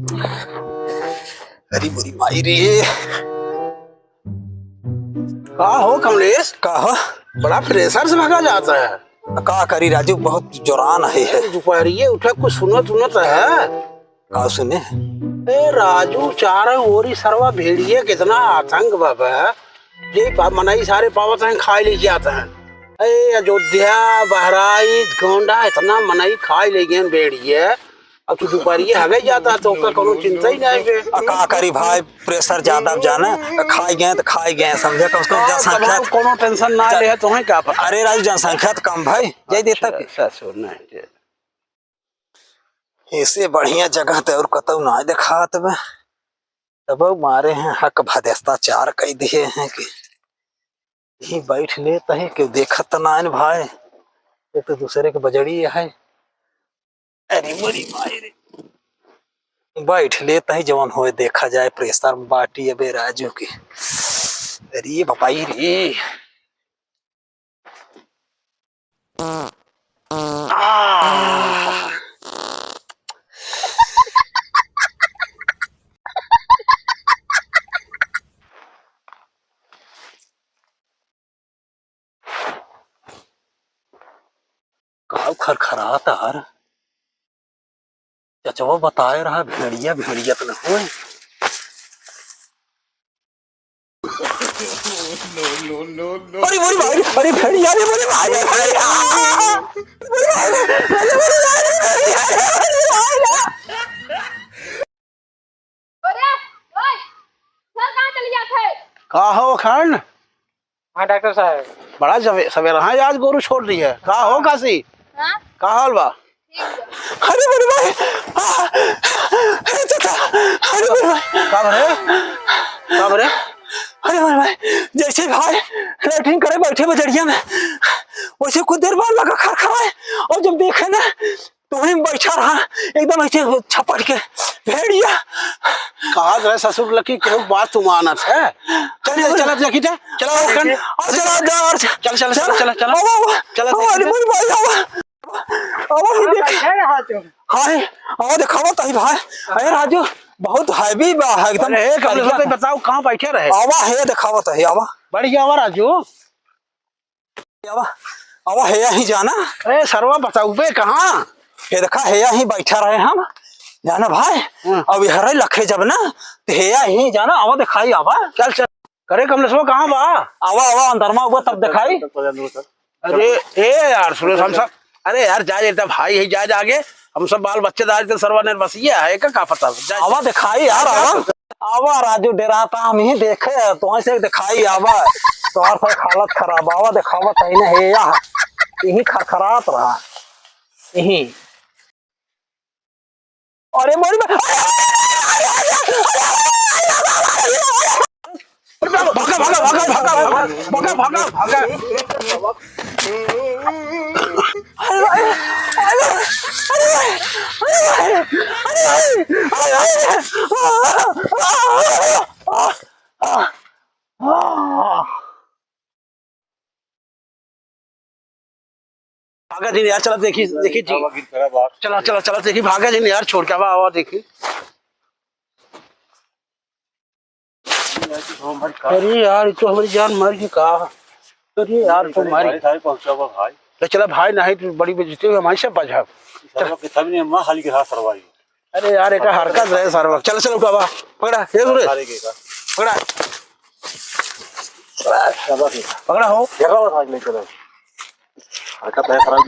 अरे बुरी माई रे। का हो कमलेश, का हो? बड़ा प्रेशर से भगा जाता है। का करी राजू, बहुत जोरान है। दोपहरिए उठे कुछ सुनत सुनत है। का सुने? ए राजू, चारों ओरी सरवा भेड़िए कितना आतंक बाबा। ये मनाई सारे पावत हैं, खाए ले जाते हैं। ए अयोध्या बहराइच गोंडा इतना मनाई खाए ले गए भेड़िए। अब तू दोपहरिए हगे जाता तो का कोनो चिंता ही नहीं है। का करी भाई, प्रेशर ज्यादा जाने, खाई गए तो खाई गए, समझे। कम से कम जनसंख्या कोनो टेंशन ना ले तो है क्या पता। अरे राजू, जनसंख्या तो कम भाई जय देता के इससे बढ़िया जगह तो और कतौ ना दिखात में। तब मारे हैं हक भ्रष्टाचार कई दिए हैं कि ही बैठ लेता है क्यों देखत ना है भाई। ये तो दूसरे के बजड़ी है। अरे बड़ी माई रे, बैठ लेता है जवान होए देखा जाए। प्रेशर में बाटी अबे राजू की। अरे बापाई रे। काव खरखराता हर चचवा बताए रहा भेड़िया भेड़िया तो न हो। अरे बोली भाई, अरे भेड़िया रे बोले भाई। का हो खंड? हाँ डॉक्टर साहब, बड़ा सवेरा है आज, गोरू छोड़ रही है। का हो काशी? हाँ? का हाल बा? अरे बोले भाई, अरे बोले भाई, का भरे? का भरे? अरे बोले भाई, जैसे भाई लैट्रिन करे बैठे बजड़िया में, वैसे कुछ देर बाद लगा खरखराए। और जब देखे ना तो वहीं बैठा रहा एकदम ऐसे छपट के भेड़िया। कहा गए ससुर लकी क्यों बात तुम आनत है। चल चल लकी जा, चला वो खंड, चला जा, चल चल चल चल चल चल। अरे बोले भाई, आओ देख, हाय आओ दिखावा तही भाई। अरे राजू बहुत हैवी बा एकदम। अरे कमलेश भाई बताओ कहाँ बैठे रहे? आवा है दिखावा तही, आवा बढ़िया आवा राजू, आवा आवा है यही जाना। अरे सरवा बताऊ बे कहाँ? ये देखा है यही बैठा रहे हम जाना भाई। अब हरे लखे जब ना तो है यही जाना। आवा दिखाई, आवा चल चल। करे कमलेश कहाँ बा? आवा आवा अंदर में हुआ तब दिखाई। अरे ए यार सुनो हम सब, अरे यार जा जाता भाई ही जा आगे, हम सब बाल बच्चेदार तो सरवा ने बस ये है का पता। आवा दिखाई यार, आवा आवा राजू डराता हम ही देखे तो ऐसे दिखाई। आवा तो और फिर हालत खराब। आवा दिखावा तही ना है या यही खरखरात रहा यही। अरे मोरी भागा भागा भागा भागा भागा भागा भागा। भागा जी यार, चला देखी देखी जी, चला चला चला देखी, भागा जी यार, छोड़ के आवा देखी। अरे यार तो हमारी जान मर गई का। अरे यार तो मारी भाई तो चला भाई नहीं तो बड़ी बेइज्जती हुई हमारी से बजा। अरे यार एक हरकत है सर। चल चल बाबा पकड़ा ये सुरे पकड़ा पकड़ा हो हरकत है खराब